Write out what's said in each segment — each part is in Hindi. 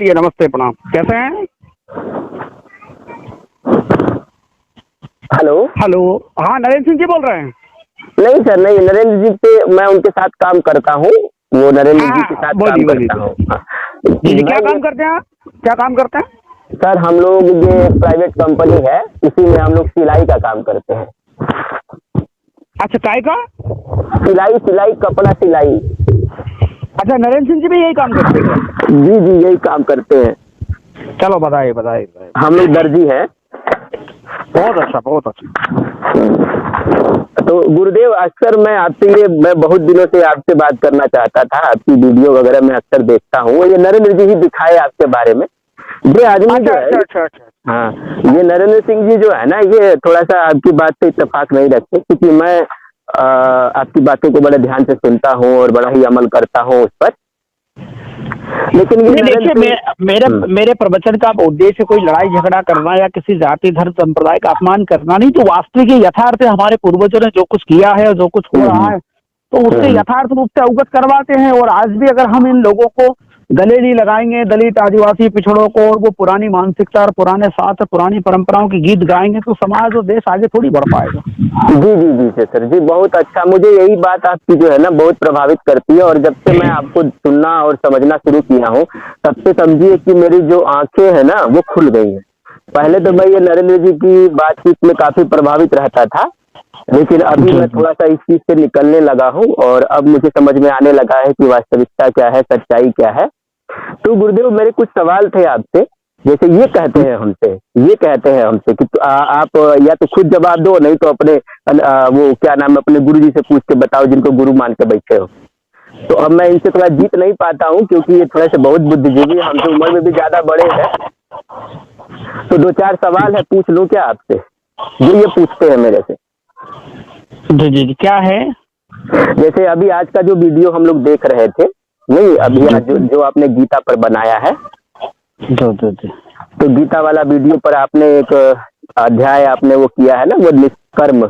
नमस्ते नमस्ते प्रणाम। कैसे हैं? हेलो। हेलो। हाँ, नरेंद्र सिंह जी बोल रहे हैं? नहीं सर, नहीं, नरेंद्र जी से मैं उनके साथ काम करता हूँ। वो नरेंद्र हाँ जी के हाँ, साथ काम बोलिए बोलिए। करता हूँ। हाँ। जी जी, क्या मैं ये काम करते हैं आप? क्या काम करते हैं? सर, हम लोग ये प्राइवेट कंपनी है, इसी में हम लोग सिलाई का काम करते हैं। अच्छा, काय का? सिलाई सिलाई कपड़ा सिलाई। अच्छा, नरेंद्र सिंह जी भी यही काम करते हैं क्या? जी जी, यही काम करते हैं। चलो, बधाई बधाई बधाई। हम लोग दर्जी हैं। बहुत अच्छा बहुत अच्छा। तो गुरुदेव, अक्सर मैं बहुत दिनों से आपसे बात करना चाहता था। आपकी वीडियो वगैरह मैं अक्सर देखता हूँ। ये नरेंद्र जी ही दिखाए आपके बारे में। ये आदमी अच्छा जो है, अच्छा अच्छा अच्छा। हाँ, ये नरेंद्र सिंह जी जो है ना, ये थोड़ा सा आपकी बात से इत्तेफाक नहीं रखते, क्योंकि मैं आपकी बातों को बड़े ध्यान से सुनता हूँ और बड़ा ही अमल करता हूँ उस पर। लेकिन ये नहीं, नरेंद्र देखिए, सिंह मेरे प्रवचन का उद्देश्य कोई लड़ाई झगड़ा करना या किसी जाति धर्म संप्रदाय का अपमान करना नहीं। तो वास्तविक यथार्थ हमारे पूर्वजों ने जो कुछ किया है और जो कुछ हो रहा है, तो उससे यथार्थ रूप से अवगत करवाते हैं। और आज भी अगर हम इन लोगों को गले नहीं लगाएंगे, दलित आदिवासी पिछड़ों को, और वो पुरानी मानसिकता और पुराने शास्त्र पुरानी परंपराओं के गीत गाएंगे, तो समाज और देश आगे थोड़ी बढ़ पाएगा। जी जी जी सर जी, बहुत अच्छा। मुझे यही बात आपकी जो है ना बहुत प्रभावित करती है। और जब से मैं आपको सुनना और समझना शुरू किया हूँ, तब से समझिए कि मेरी जो आंखें हैं ना वो खुल गई हैं। पहले तो मैं ये नरेंद्र जी की बातचीत में काफी प्रभावित रहता था, लेकिन अभी मैं थोड़ा सा इस चीज से निकलने लगा हूँ और अब मुझे समझ में आने लगा है कि वास्तविकता क्या है, सच्चाई क्या है। तो गुरुदेव, मेरे कुछ सवाल थे आपसे। जैसे ये कहते हैं हमसे कि आप या तो खुद जवाब दो, नहीं तो अपने वो क्या नाम है, अपने गुरु जी से पूछ के बताओ, जिनको गुरु मान के बैठे हो। तो अब मैं इनसे थोड़ा जीत नहीं पाता हूँ, क्योंकि ये थोड़े से बहुत बुद्धिजीवी, हमसे उम्र में भी ज्यादा बड़े हैं। तो दो चार सवाल है, पूछ लूँ क्या आपसे, जो ये पूछते हैं मेरे से? जी जी जी, क्या है? जैसे अभी आज का जो वीडियो हम लोग देख रहे थे, नहीं अभी आज जो आपने गीता पर बनाया है, तो गीता वाला वीडियो पर आपने एक अध्याय आपने वो किया है ना, वो निष्कर्म,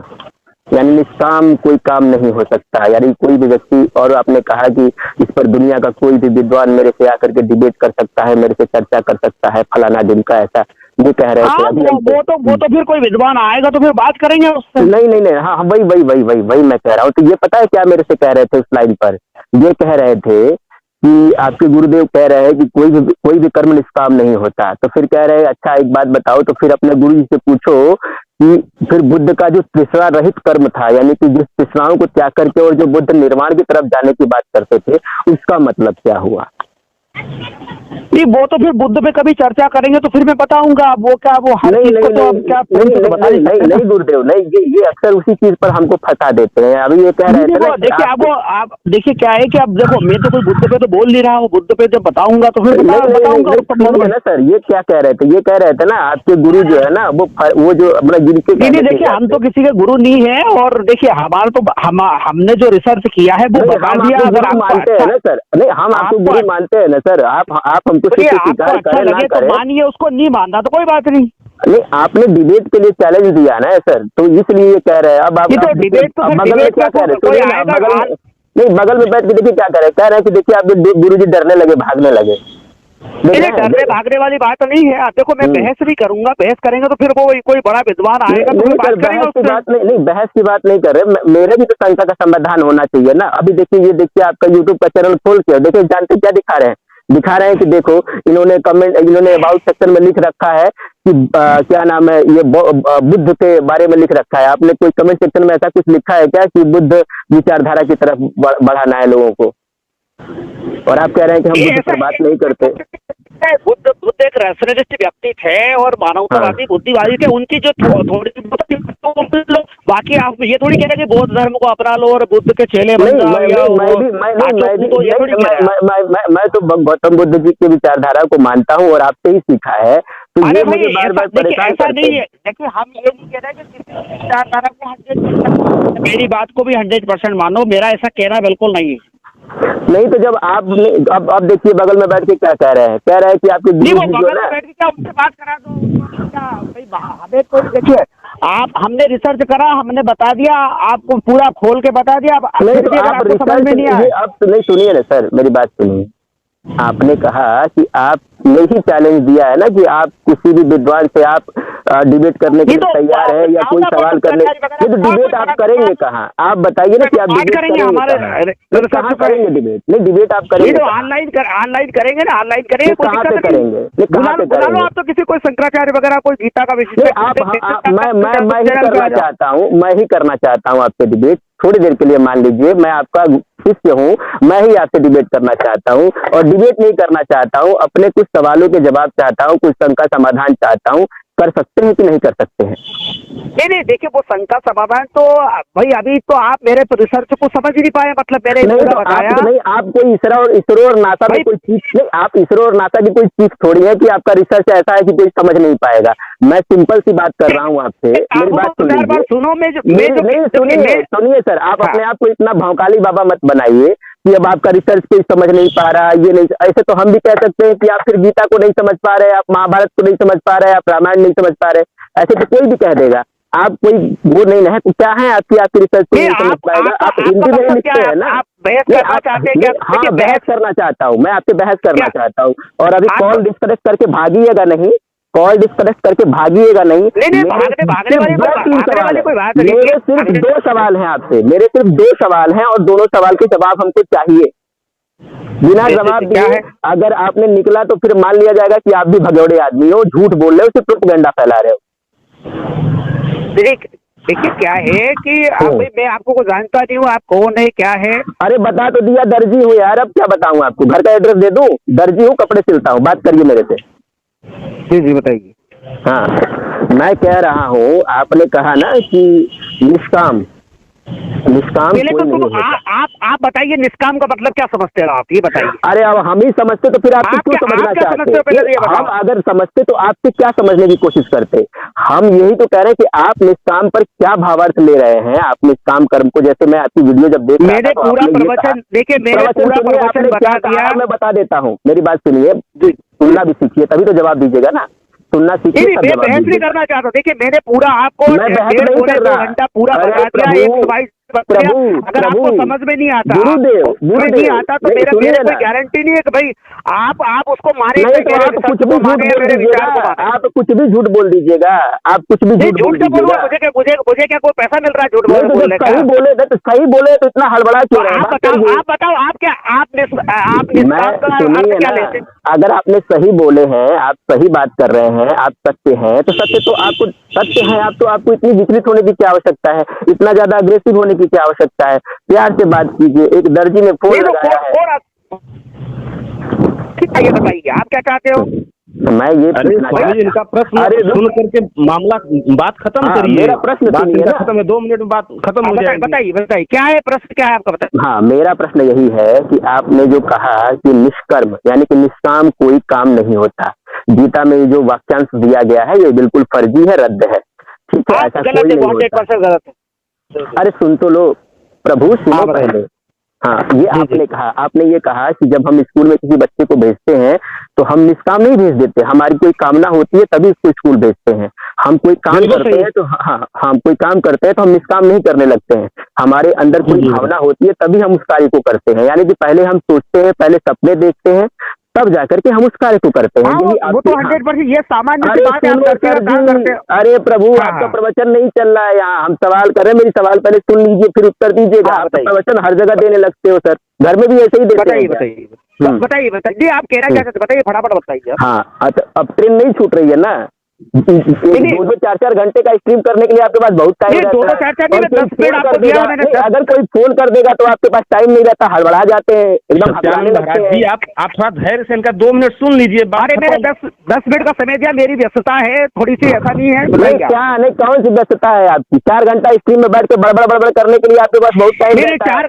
यानी निष्काम कोई काम नहीं हो सकता। यानी कोई भी व्यक्ति, और आपने कहा कि इस पर दुनिया का कोई भी विद्वान मेरे से आकर के डिबेट कर सकता है, मेरे से चर्चा कर सकता है, फलाना दिन का, ऐसा ये कह रहे थे अभी। वो तो फिर कोई विद्वान आएगा तो फिर बात करेंगे उससे। नहीं, हाँ हाँ, वही मैं कह रहा हूँ। तो ये पता है क्या मेरे से कह रहे थे उस लाइन पर? ये कह रहे थे कि आपके गुरुदेव कह रहे हैं कि कोई भी कर्म निष्काम नहीं होता। तो फिर कह रहे हैं, अच्छा एक बात बताओ, तो फिर अपने गुरु जी से पूछो कि फिर बुद्ध का जो तृष्णा रहित कर्म था, यानी कि जिस तृष्णाओं को त्याग करके और जो बुद्ध निर्वाण की तरफ जाने की बात करते थे, उसका मतलब क्या हुआ? नहीं, वो तो फिर बुद्ध पे कभी चर्चा करेंगे तो फिर मैं बताऊंगा। वो क्या, वो हर चीज को तो अब क्या नहीं गुरुदेव, नहीं, ये अक्सर उसी चीज पर हमको फंसा देते हैं। अभी ये कह रहे थे ना, देखिए आप देखिए क्या है कि अब देखो, मैं तो कोई बुद्ध पे तो बोल नहीं रहा हूँ। बुद्ध पे जब बताऊंगा तो फिर बताऊंगा सुनिए ना सर, ये क्या कह रहे थे? ये कह रहे थे ना, आपके गुरु जो है ना वो जो अपना गिनके नहीं, देखिए हम तो किसी के गुरु नहीं है। और देखिए हमारा तो हमने जो रिसर्च किया है वो बता दिया। अगर आप मानते हैं ना सर, नहीं हम आपको गुरु मानते हैं ना सर, आप हमको स्वीकार करें ना करें, मानिए, उसको नहीं मानना तो कोई बात नहीं। नहीं, आपने डिबेट के लिए चैलेंज दिया ना सर, तो इसलिए ये कह रहे हैं। अब आप डिबेट तो बगल में क्या कह रहे हैं? बगल में बैठ के देखिए क्या कह रहे हैं कि देखिए आपके गुरु जी डरने लगे, भागने लगे। डरने भागने वाली बात नहीं है। देखो, मैं बहस नहीं करूंगा। बहस करेंगे तो फिर कोई बड़ा विद्वान आएगा तो बहस की बात नहीं कर रहे। मेरे भी तो शंका का समाधान होना चाहिए ना। अभी देखिए, ये देखिए आपका यूट्यूब का चैनल खोल के देखिए, जानते क्या दिखा रहे हैं? दिखा रहे हैं कि देखो, इन्होंने अबाउट सेक्शन में लिख रखा है कि क्या नाम है, ये बुद्ध के बारे में लिख रखा है। आपने कोई कमेंट सेक्शन में ऐसा कुछ लिखा है क्या कि बुद्ध विचारधारा की तरफ बढ़ाना है लोगों को? और आप कह रहे हैं कि हम बुद्ध पर बात नहीं करते। बुद्ध एक रैशनलिस्ट व्यक्ति थे और मानवतावादी बुद्धिवादी थे। उनकी जो थोड़ी बाकी आप ये थोड़ी कह रहे कि बौद्ध धर्म को अपना लो और बुद्ध के चेले बन जाओ। मैं तो गौतम बुद्ध जी की विचारधारा को मानता हूँ और आपसे ही सीखा है। तो ये मुझे बार बार परेशान करते हैं। देखिए, हम ये नहीं कह रहे कि किसी विचारधारा को 100%, मेरी बात को भी 100% मानो, मेरा ऐसा कहना बिल्कुल नहीं है। नहीं, तो जब आपने अब देखिए बगल में बैठ के क्या कह रहे हैं? कह रहे हैं कि आपके गुरु जी जो है ना, बैठ के क्या उनसे बात करा दो क्या भाई? हमें कोई देखिए, हमने रिसर्च करा, हमने बता दिया आपको, पूरा खोल के बता दिया। नहीं, तो आप रिसर्च नहीं, आप नहीं सुनिए ना सर, मेरी बात सुनिए। आपने कहा कि आप यही चैलेंज दिया है ना कि आप किसी भी विद्वान से आप डिबेट करने के लिए तैयार है या कोई सवाल करने, ये तो डिबेट आप करेंगे कहाँ? आप बताइए ना कि आप डिबेट करेंगे हमारे कहाँ करेंगे डिबेट? नहीं, डिबेट आप करेंगे तो ऑनलाइन करेंगे ना, ऑनलाइन करेंगे। कहाँ पे करेंगे? कहाँ पे बुला लो करेंगे? आप तो किसी कोई शंकराचार्य वगैरह कोई गीता का विषय आप मैं ही करना चाहता हूँ, मैं ही करना चाहता हूँ आपसे डिबेट। थोड़ी देर के लिए मान लीजिए, मैं आपका शिष्य हूँ, मैं ही आपसे डिबेट करना चाहता हूँ और डिबेट नहीं करना चाहता हूँ, अपने कुछ सवालों के जवाब चाहता हूँ, कुछ शंका समाधान चाहता हूँ। कर सकते हैं कि नहीं कर सकते हैं? नहीं देखिए, वो शंका समाधान तो भाई अभी तो आप मेरे रिसर्च को समझ ही नहीं पाए, मतलब मैंने नहीं तो बताया आप नहीं, आप कोई इसरो और नासा में कोई चीज नहीं, आप इसरो और नासा की कोई चीज थोड़ी है कि आपका रिसर्च ऐसा है कि कोई समझ नहीं पाएगा। मैं सिंपल सी बात कर रहा हूँ आपसे, मेरी बात सुन लीजिए। सुनो, सुनिए सर, आप अपने आप को इतना भौकाली बाबा मत बनाइए कि अब आपका रिसर्च कोई समझ नहीं पा रहा, ये नहीं। ऐसे तो हम भी कह सकते हैं कि आप फिर गीता को नहीं समझ पा रहे, आप महाभारत को नहीं समझ पा रहे, आप रामायण नहीं समझ पा रहे। ऐसे तो कोई भी कह देगा। आप कोई वो नहीं है, क्या है आपकी रिसर्च को नहीं समझ पाएगा। आप हिंदी में लिखते हैं ना, आप बहस करना चाहते हैं? हाँ, बहस करना चाहता हूँ, मैं आपसे बहस करना चाहता हूँ। और अभी कॉल डिस्कनेक्ट करके भागिएगा नहीं, कॉल डिस्कनेक्ट करके भागिएगा नहीं। भागने वाली कोई बात नहीं। मेरे सिर्फ 2 सवाल हैं आपसे, मेरे सिर्फ 2 सवाल हैं और दोनों सवाल के जवाब हमको चाहिए। बिना जवाब दिए अगर आपने निकला तो फिर मान लिया जाएगा कि आप भी भगौड़े आदमी हो, झूठ बोल रहे हो, सिर्फ प्रोपेगेंडा फैला रहे हो। देखिए क्या है कि मैं आपको को जानता नहीं हूँ, आप कौन है क्या है। अरे बता तो दिया, दर्जी हूँ यार, अब क्या बताऊँ आपको? घर का एड्रेस दे दूँ? दर्जी हूँ, कपड़े सिलता हूँ। बात करिए मेरे से। जी बताइए। हाँ, मैं कह रहा हूँ, आपने कहा ना कि निष्काम पहले तो आप बताइए निष्काम का मतलब क्या समझते हो आप, ये बताइए। अरे अब हम ही समझते तो फिर आप क्यों समझना चाहते हैं? हम अगर समझते तो आपसे क्या समझने की कोशिश करते? हम यही तो कह रहे हैं कि आप निष्काम पर क्या भावार्थ ले रहे हैं। आप निष्काम कर्म को, जैसे मैं आपकी वीडियो जब देख रहा था, पूरा प्रवचन देखिए, मैंने पूरा प्रवचन बता दिया। मैं बता देता हूँ, मेरी बात सुनिए, सुनना भी सीखिए, तभी तो जवाब दीजिएगा ना। सुनना सीखिए। मैं बहस नहीं करना चाहता। देखिए मैंने पूरा आपको मैं बहस नहीं कर रहा, घंटा पूरा बता दिया। अगर आपको समझ में नहीं आता, गुरुदेव नहीं आता तो मेरे कोई गारंटी नहीं है कि भाई आप उसको मारे। आप कुछ भी झूठ बोल दीजिएगा, आप कुछ भी झूठ बोल दीजिएगा, आप कुछ भी झूठ बोल दीजिएगा। मुझे क्या कोई पैसा मिल रहा है झूठ बोलने का? सही बोले तो इतना हड़बड़ा क्यों रहे? आप बताओ, आप क्या अगर आपने सही बोले हैं, आप सही बात कर रहे हैं, आप सत्य हैं, तो सत्य तो आपको सत्य है। आप तो आपको इतनी विचलित होने की क्या आवश्यकता है? इतना ज्यादा अग्रेसिव होने की क्या आवश्यकता है? प्यार से बात कीजिए। एक दर्जी ने फोन लगाया है। ठीक है, ये बताइए आप क्या चाहते हो? मैं ये इनका प्रश्न सुन करके मामला बात खत्म करिए। मेरा प्रश्न खत्म है, 2 मिनट में बात खत्म हो जाएगी। बताइए क्या है प्रश्न, क्या है आपका? बताइए। हाँ, मेरा प्रश्न यही है कि आपने जो कहा कि निष्कर्म यानी कि निष्काम कोई काम नहीं होता, गीता में जो वाक्यांश दिया गया है ये बिल्कुल फर्जी है, रद्द है। ठीक है, ऐसा कोई नहीं होता। गलत है। अरे सुन तो लो प्रभु, सुनो पहले। हाँ, ये आपने ये कहा कि जब हम स्कूल में किसी बच्चे को भेजते हैं तो हम निष्काम नहीं भेज देते, हमारी कोई कामना होती है तभी उसको स्कूल भेजते हैं। हम कोई काम करते हैं तो हम कोई काम करते हैं तो हम निष्काम नहीं करने लगते हैं। हमारे अंदर कोई भावना होती है तभी हम उस कार्य को करते हैं। यानी कि पहले हम सोचते हैं, पहले सपने देखते हैं, तब जाकर के हम उस कार्य को करते हैं। वो तो 100% ये सामान्य बात है। अरे प्रभु, आपका प्रवचन नहीं चल रहा है यहाँ, हम सवाल कर रहे हैं। मेरी सवाल पहले सुन लीजिए फिर उत्तर दीजिएगा। आप प्रवचन हर जगह देने लगते हो सर, घर में भी ऐसे ही देते हैं। बताइए आप कह रहे हैं, बताइए फटाफट बताइए। हाँ, अच्छा, अब ट्रेन नहीं छूट रही है ना? 2-4 घंटे का स्ट्रीम करने के लिए आपके पास बहुत टाइम रहता है। अगर कोई फोन कर देगा तो आपके पास टाइम नहीं रहता, हड़बड़ा जाते हैं एकदम। आप थोड़ा धैर्य से इनका 2 मिनट सुन लीजिए। बारे मेरे 10 मिनट का समय दिया, मेरी व्यस्तता है थोड़ी सी, ऐसा नहीं है। क्या नहीं, कौन सी व्यस्तता है आपकी? 4 घंटा स्ट्रीम में बैठ के बड़बड़ करने के लिए आपके पास बहुत टाइम रहता है।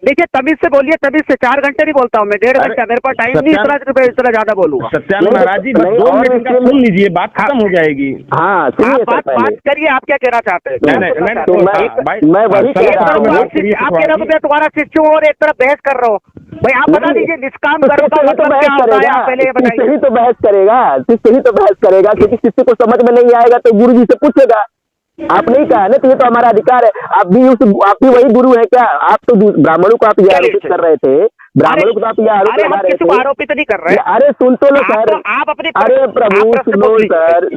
देखिए तमीज से बोलिए, तमीज से। 4 घंटे नहीं बोलता हूँ मैं, 1.5 घंटा। मेरे पास टाइम नहीं इतना ज्यादा बोलूंगा। सत्यानंद महाराज जी, 2 मिनट सुन लीजिए, बात खत्म हो जाएगी। हाँ, बात करिए, आप क्या कहना चाहते हैं? मैं वही कह रहा हूँ, तुम्हारा शिष्य और एक तरफ बहस कर रहा हूँ। भाई आप बता दीजिए निष्काम कर्म का मतलब क्या होता है? पहले बताइए। शिष्य ही तो बहस करेगा, क्योंकि शिष्य को समझ में नहीं आएगा तो गुरु जी से पूछेगा। आप नहीं कहा ना, तो ये तो हमारा अधिकार है। आप भी वही गुरु है क्या? आप तो ब्राह्मणों को आप ये आरोपित कर रहे थे, ब्राह्मणों को तो आप ये आरोप अरे लगा हम रहे किसी को थे। आरोपित नहीं कर रहे। अरे सुन तो लो सर, आप अपने अरे प्रभु सुनो सर,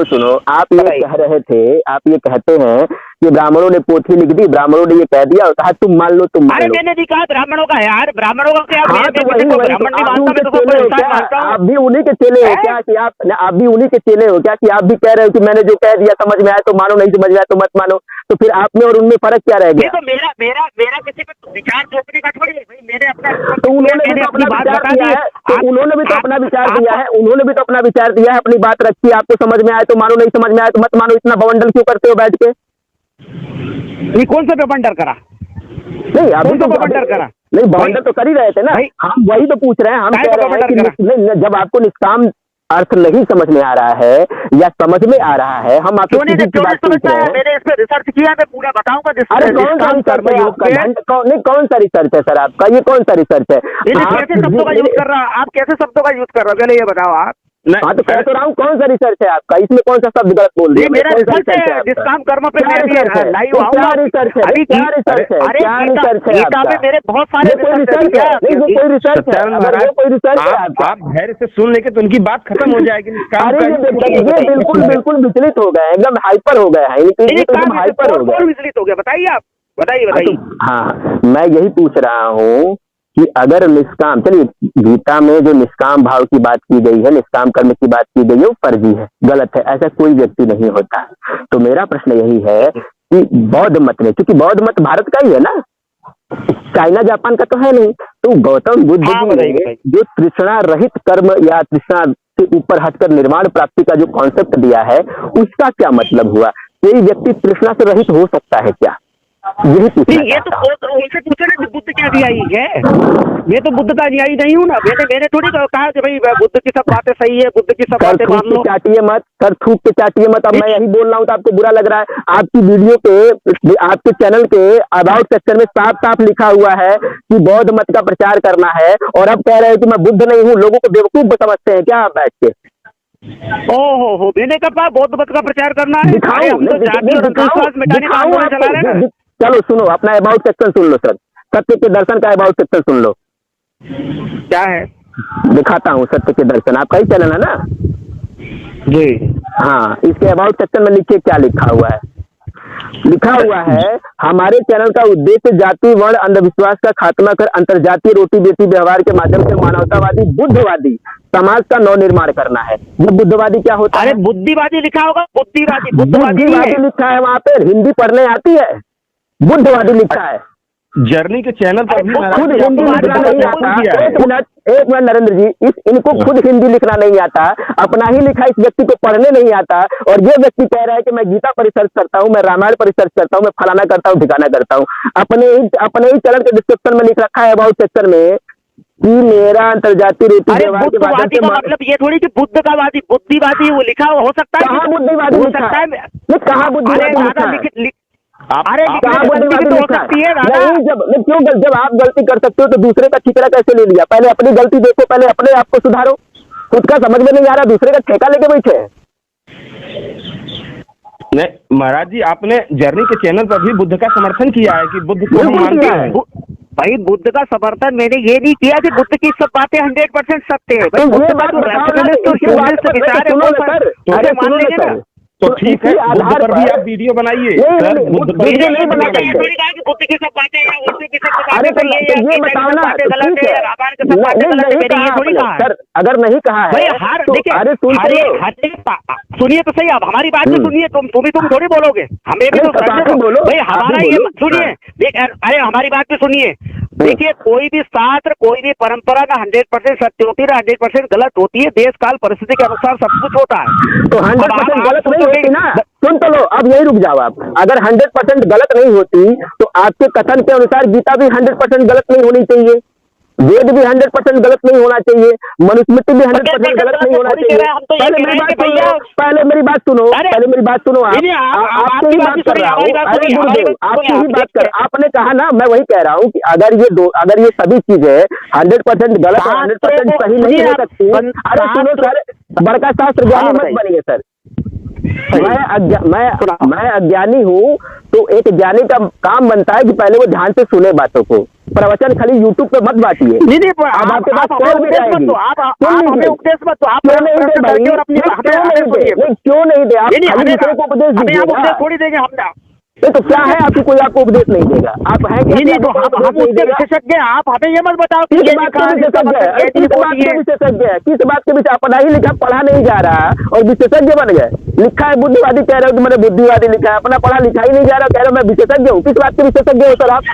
सुनो, आप ये कह रहे थे, आप ये कहते हैं कि ब्राह्मणों ने पोथी लिख दी, ब्राह्मणों ने ये कह दिया, कहा तुम मान लो, तुम मान अरे लो। मैंने नहीं कहा ब्राह्मणों का है यार, ब्राह्मणों का क्या? हाँ तो वही ब्राह्मण नहीं मानता, मैं तो कोई इंसान मानता हूँ। आप भी उन्हीं के चेले हो क्या कि आप भी उन्हीं के चेले हो क्या कि आप भी कह रहे हो कि मैंने जो कह दिया समझ में आया तो मानो, नहीं समझ में आया तो मत मानो, तो फिर आप में और उनमें फर्क क्या रह गया? तो मेरा किसी पे विचार थोपने का थोड़ी है भाई, मैंने अपना तो उन्होंने भी तो अपना विचार दिया है, तो उन्होंने भी तो अपना विचार दिया है, उन्होंने भी तो अपना विचार दिया है, अपनी बात रखी है, आपको समझ में आया तो मानो, नहीं समझ में आया तो मत मानो, इतना बवंडर क्यों करते हो बैठ के? ये कौन सा बवंडर करा? नहीं अभी तो बवंडर करा नहीं, बवंडर तो कर ही रहे थे ना, हम वही तो पूछ रहे हैं, हम कह रहे हैं कि नहीं, जब आपको निष्काम अर्थ नहीं समझ में आ रहा है या समझ में आ रहा है, हम आपको सीधी सी बात पूछ रहे हैं। मैंने इस पे रिसर्च किया, मैं पूरा बताऊंगा। अरे कौन सा रिसर्च है आपका? नहीं कौन सा रिसर्च है सर आपका? ये कौन सा रिसर्च है? कैसे शब्दों का यूज कर रहा है? आप कैसे शब्दों का यूज कर रहे हो, पहले ये बताओ आप। हाँ तो कह तो रहा हूँ, कौन सा रिसर्च है आपका? इसमें कौन सा शब्द गलत बोल दिया? मेरा रिसर्च है, जिस काम कर्म पे मैं लाइव आऊंगा। क्या रिसर्च है? क्या रिसर्च है? क्या रिसर्च है आपका? मेरे बहुत सारे रिसर्च है, कोई रिसर्च है, अगर कोई रिसर्च है आपका, आप धैर्य से सुन लेके तो उनकी बात खत्म हो जाएगी। अरे ये बिल्कुल विचलित हो गए, एकदम हाइपर हो गए हैं, एकदम हाइपर हो गए। विचलित हो गया, बताइए आप, बताइए। हाँ मैं यही पूछ रहा हूँ कि अगर निष्काम, चलिए गीता में जो निष्काम भाव की बात की गई है, निष्काम कर्म की बात की गई है, वो फर्जी है, गलत है, ऐसा कोई व्यक्ति नहीं होता। तो मेरा प्रश्न यही है कि बौद्ध मत में, क्योंकि बौद्ध मत भारत का ही है ना, चाइना जापान का तो है नहीं, तो गौतम बुद्ध जी ने जो तृष्णा रहित कर्म या तृष्णा से ऊपर हटकर निर्वाण प्राप्ति का जो कॉन्सेप्ट दिया है, उसका क्या मतलब हुआ? कोई व्यक्ति तृष्णा से रहित हो सकता है क्या? यही पूछना। ये तो उनसे पूछे ना कि बुद्ध क्या न्यायी है? मैं तो बुद्ध का न्यायी नहीं हूँ ना, मैंने थोड़ी कहा कि भाई बुद्ध की सब बातें सही है, बुद्ध की सब बातें मान लो। चाटिए मत, कर थूक के चाटिए मत। अब मैं यही बोल रहा हूँ तो आपको बुरा लग रहा है। आपकी वीडियो पे, आपके चैनल के अबाउट सेक्शन में साफ साफ लिखा हुआ है कि बौद्ध मत का प्रचार करना है, और अब कह रहे हैं कि मैं बुद्ध नहीं हूँ। लोगों को बेवकूफ समझते हैं क्या आप बैठ के? ओहो, मैंने कहा बौद्ध मत का प्रचार करना है? दिखाओ। चलो सुनो, अपना about section soon low sir, सत्य के दर्शन का अबाउट सेक्शन सुन लो। क्या है? दिखाता हूँ, सत्य के दर्शन आपका ही चैनल है ना जी? हाँ, इसके अबाउट सेक्शन में लिखिए क्या लिखा हुआ है। लिखा हुआ है, हमारे चैनल का उद्देश्य जाति वर्ण अंधविश्वास का खात्मा कर अंतरजातीय रोटी बेटी व्यवहार के माध्यम से मानवतावादी बुद्धवादी समाज का नव निर्माण करना है। ये बुद्धवादी क्या होता है? अरे बुद्धिवादी लिखा होगा, बुद्धिवादी लिखा है वहाँ पे, हिंदी पढ़ने आती है? बुद्धवादी लिखा है। जर्नी के चैनल पर भी खुद हिंदी लिखना नहीं आता। एक मिनट नरेंद्र जी, इनको खुद हिंदी लिखना नहीं आता, अपना ही लिखा इस व्यक्ति को पढ़ने नहीं आता, और ये व्यक्ति कह रहा है कि मैं गीता पर रिसर्च करता हूँ, मैं रामायण पर रिसर्च करता हूँ, मैं फलाना करता हूँ, ठिकाना करता हूँ। अपने ही चैनल के डिस्क्रिप्शन में लिख रखा है अबाउट सेक्शन में कि मेरा अंतरजातीय रीति व्यवहार के माध्यम से, मतलब ये थोड़ी कि बुद्ध का वादी बुद्धिवादी वो लिखा हो सकता है? कहाँ बुद्धिवादी लिखा है? कहाँ बुद्धिवादी लिखा है? अरे बुद्धिवादी तो हो सकती है नहीं, जब आप गलती कर सकते हो तो दूसरे का ठिकाना कैसे ले लिया? पहले अपनी गलती देखो, पहले अपने आप को सुधारो। खुद का समझ में नहीं आ रहा, दूसरे का ठेका लेके बैठे हैं। नहीं महाराज जी, आपने जर्नी के चैनल पर भी बुद्ध का समर्थन किया है कि बुद्ध को हम मानते हैं। भाई बुद्ध का समर्थन मैंने ये नहीं किया कि बुद्ध की सब बातें 100% सत्य है। ये बात तो ठीक है, बुद्ध पर भी आप वीडियो बनाइए सर। बुद्ध पर वीडियो नहीं बना सकते। बुद्ध की सब बातें हैं, उर्दू की सब अरे तो ये बताओ ना, ठीक है, सर अगर नहीं कहा है तो अरे सुनिए तो सही, आप हमारी बात भी सुनिए। तुम थोड़ी बोलोगे, हमें भी तो बोलो भाई। हमारा ये सुनिए, अरे हमारी बात भी सुनिए। देखिए, कोई भी शास्त्र, कोई भी परंपरा ना 100% सत्य होती है, ना 100% गलत होती है। देश काल परिस्थिति के अनुसार सब कुछ होता है। तो 100% गलत नहीं होती ना। सुन तो लो, अब यही रुक जाओ आप। अगर 100% गलत नहीं होती तो आपके कथन के अनुसार गीता भी 100% गलत नहीं होनी चाहिए, वेद भी 100% गलत नहीं होना चाहिए, मनुस्मृति भी 100% गलत नहीं होना चाहिए। पहले मेरी बात सुनो, पहले मेरी बात सुनो आपकी ही बात कर रहा हूँ। अरे गुरुदेव, आपकी ही बात कर, आपने कहा ना, मैं वही कह रहा हूँ कि अगर ये सभी चीजें 100% गलत और 100% सही नहीं हो सकती। अरे सुनो सर, बड़का शास्त्र ज्ञानी मत बनिए सर। मैं अज्ञानी हूँ, तो एक ज्ञानी का काम बनता है कि पहले वो ध्यान से सुने बातों को। प्रवचन खाली यूट्यूब पे मत बांटिए। नहीं नहीं, अब आपके पास आप कॉल भी उपदेश मत आएगी। दो, आप क्यों नहीं हमें दे? उपदेश मत दो, आप क्यों नहीं दे भाई? और अपनी नहीं, क्यों नहीं दे? सुनिए। नहीं, क्यों नहीं दे? आप नहीं, खाली दूसरे को उपदेश हमें आप दीजिएगा। उपदेश थोड़ी देंगे हम। ये तो क्या है आपकी, कोई आपको उपदेश नहीं देगा। आप हैं क्या? नहीं नहीं, तो आपको उपदेश हम नहीं उसके देगा? विशेषज्ञ हैं, आप हमें ये मत बताओ कि किस ये बात लिखा के है, इसका विशेषज्ञ है? मतलब ये किस चीज बात होती के है। विशेषज्ञ है? किस बात के विशेष? पढ़ा नहीं लिखा, पढ़ा नहीं जा रहा और विशेषज्ञ बन गए। लिखा है बुद्धिवादी, कह रहे हो कि मैंने बुद्धिवादी लिखा है, अपना पढ़ा लिखा ही नहीं जा रहा, कह रहे हो मैं विशेषज्ञ हूँ। किस बात के विशेषज्ञ हो सर आप?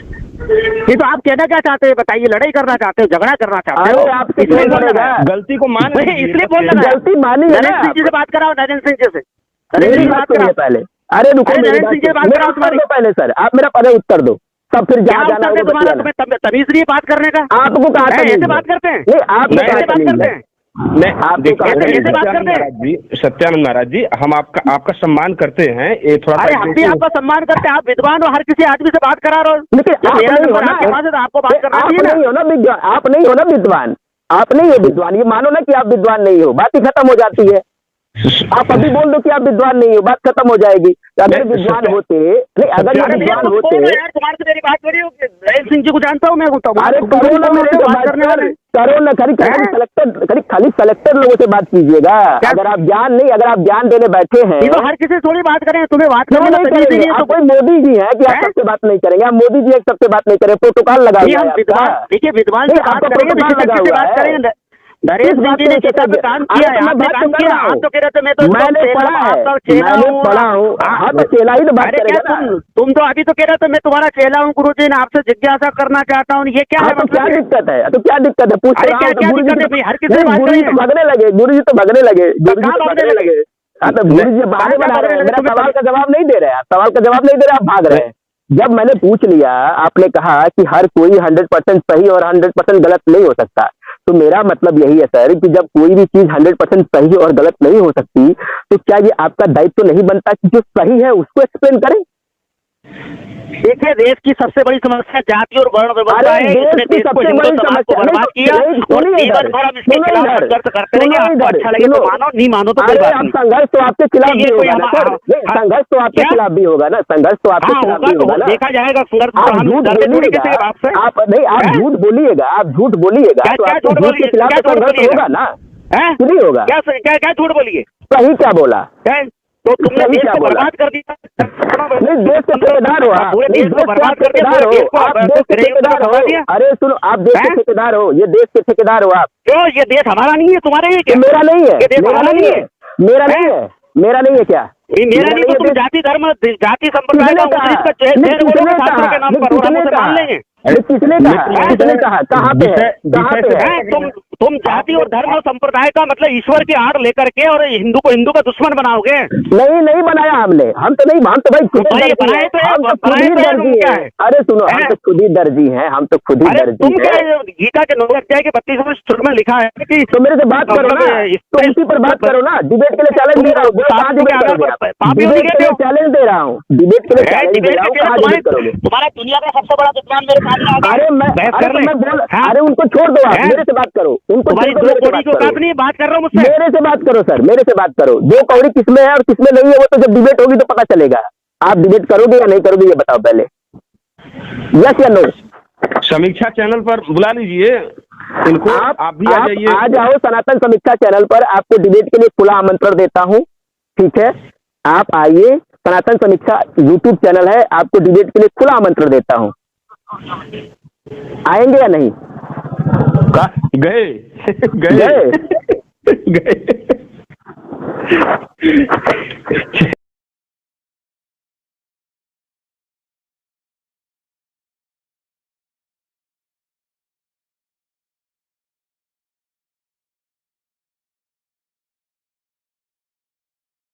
ये तो आप कहना क्या चाहते हैं बताइए? लड़ाई करना चाहते हो, झगड़ा करना चाहते हो? अरे आपसे इसलिए क्यों बोल रहा है। गलती को मान नहीं, लीजिए। इसलिए बोल रहा है। गलती मानी है ना? नरेंद्र सिंह जी से बात कराओ, नरेंद्र सिंह जी से। नरेंद्र मेरी सिंह से बात बात सुनिए कराओ पहले। अरे रुको, अरे मेरी नरेंद्र सिंह जी से बात मेरा कराओ उत्तर तुम्हारी। दो पहले सर, आप मेरा पहले उत्तर दो, तब फिर क्या जहाँ जाना उत्तर है होगा तुम्हारा? बतियाना। तुम्हें तमीज नहीं है बात करने का? आपको कहा हैं, तमीज ऐसे है? बात करते हैं? नहीं, आपको नहीं, कहा ऐसे बात तमीज करते है? हैं? नहीं, आपको देखिए, कहा तमीज है? बात करते हैं? सत्यानंद महाराज जी, हम आपका सम्मान करते हैं। ये थोड़ा अरे हम भी आपका सम्मान करते हैं, आप विद्वान हो, हर किसी आदमी से बात करा रहे हो। लेकिन जब आप मेरा नहीं हो नंबर ना, आपके पास है तो आपको बात करना आप चाहिए ना। नहीं हो ना विद्वान, आप नहीं हो ना विद्वान, आप नहीं हो विद्वान। ये मानो ना कि आप विद्वान नहीं हो, बात ही खत्म हो जाती है। आप अभी बोल दो कि आप विद्वान नहीं हो, बात खत्म हो जाएगी। अगर विद्वान होते, नहीं अगर ये विद्वान होते। यार तुम्हारे से मेरी बात हो रही हो, नरेंद्र सिंह जी को जानता हूँ मैं, अरे करो ना मेरे से बात करने वाले। करो ना, खाली सेलेक्टेड लोगों से बात कीजिएगा। अगर आप ज्ञान देने बैठे हैं ये तो हर किसी से थोड़ी बात करें, तुम्हें बात क्यों करने नहीं का तमीज करेंगे? नहीं है आप तो कोई मोदी जी हैं कि आप सबसे बात नहीं करेंगे? आप मोदी जी सबसे बात नहीं करें, प्रोटोकॉल लगा नहीं, हुआ हम है विद्वान, आपका। देखिए विद्वान से नहीं, बात आपका करेंगे, प्रोटोकॉल विशेषज्ञ लगा से हुआ बात है। करेंगे। नरेंद्र सिंह जी ने जिस तरह काम किया है, आपने काम किया, आप तो कह रहे थे मैं तो मैंने पढ़ा है, मैंने पढ़ा हूँ। हाँ तो चेला ही तो बात अरे क्या करेगा ना। तुम तो अभी तो कह रहे थे मैं तुम्हारा चेला हूँ गुरुजी, ने आपसे जिज्ञासा करना चाहता हूँ, ये क्या है? तो क्या दिक्कत है? तो क्या दिक्कत है? पूछ अरे रहा क्या हूँ तो क्या गुरुजी दिक्कत है भाई? हर किसी से बात गुरुजी तो करेंगे। भागने लगे, गुरुजी तो भागने लगे, गुरुजी कहाँ तो भागने भागने लगे। हाँ तो गुरुजी बहाने बना रहे हैं, मेरा सवाल का जवाब नहीं दे रहे हैं, आप सवाल का जवाब नहीं दे रहे, आप भाग रहे हैं। जब मैंने पूछ लिया, आपने कहा कि हर कोई 100% सही और 100% गलत नहीं हो सकता, तो मेरा मतलब यही है सर कि जब कोई भी चीज 100% सही और गलत नहीं हो सकती, तो क्या ये आपका दायित्व नहीं बनता कि जो सही है उसको एक्सप्लेन करें? देखिए, देश की सबसे बड़ी समस्या जाति और वर्ण व्यवस्था है। इसने देश को हिंदू समाज को बर्बाद किया और जीवन भर हम इसके खिलाफ संघर्ष करते रहेंगे। आपको अच्छा लगे तो मानो, नहीं मानो तो कोई बात नहीं। संघर्ष तो आपके खिलाफ भी होगा ना सर, संघर्ष तो आपके खिलाफ भी होगा ना, संघर्ष तो आपके खिलाफ भी होगा ना। देखा जाएगा संघर्ष। आप झूठ बोलिएगा, आप नहीं, आप झूठ बोलिएगा, आप झूठ बोलिएगा तो आपके झूठ के खिलाफ संघर्ष होगा ना, नहीं होगा? क्या झूठ बोलिए? सही क्या बोला? तो तुमने देश को बर्बाद कर दिया। नहीं, देश के ठेकेदार हो आप, पूरे देश को बर्बाद कर दिया, आप देश के ठेकेदार हो। अरे सुनो, आप देश के ठेकेदार हो, ये देश के ठेकेदार हो आप। क्यों? ये देश हमारा नहीं है, तुम्हारे है क्या? मेरा नहीं है, ये देश मेरा हमारा नहीं है, मेरा नहीं है, मेरा नहीं है क्या? मेरा नहीं तो तुम जाति धर्म जाति संप्रदाय का शास्त्रों के नाम पर और हम उसे मान लेंगे। किसने कहा? किसने कहा? कहाँ पे है? कहाँ पे है? तुम जाति और धर्म और संप्रदाय का मतलब ईश्वर की आड़ लेकर के और हिंदू को हिंदू का दुश्मन बनाओगे? नहीं बनाया हमने, हम तो नहीं, हम तो भाई खुद ही दर्जी है। अरे सुनो, हम तो खुद ही दर्जी हैं, हम तो खुद ही दर्जी तुम क्या गीता के 9 अध्याय के 32वें श्लोक में लिखा है कि तो मेरे से बात करो ना, तो उसी पर बात करो ना। डिबेट के लिए चैलेंज दे रहा हूँ, डिबेट के लिए चैलेंज दे रहा हूँ, डिबेट के लिए चैलेंज दे रहा हूँ, कहाँ डिबेट करोगे? तुम्हारा दुनिया का सबसे बड़ा विद्वान मेरे सामने आ गया। मैं बोल, अरे उनको छोड़ दो, आप मेरे से बात करो, उनको छोड़ दो, मेरे से बात करो। बात कर रहा हूँ मुझसे, मेरे से बात करो सर, मेरे से बात करो। दो कौड़ी किसमें है और किसमें नहीं है वो तो जब डिबेट होगी तो पता चलेगा। आप डिबेट करोगे या नहीं करोगे ये बताओ पहले, यस या नो? समीक्षा चैनल पर बुला लीजिए इनको, आप भी आ जाइए। आ जाओ सनातन समीक्षा चैनल पर, आपको डिबेट के लिए खुला आमंत्रण देता हूँ, ठीक है? आप आइए, सनातन समीक्षा यूट्यूब चैनल है, आपको डिबेट के लिए खुला आमंत्रण देता हूँ। आएंगे या नहीं? गए गए गए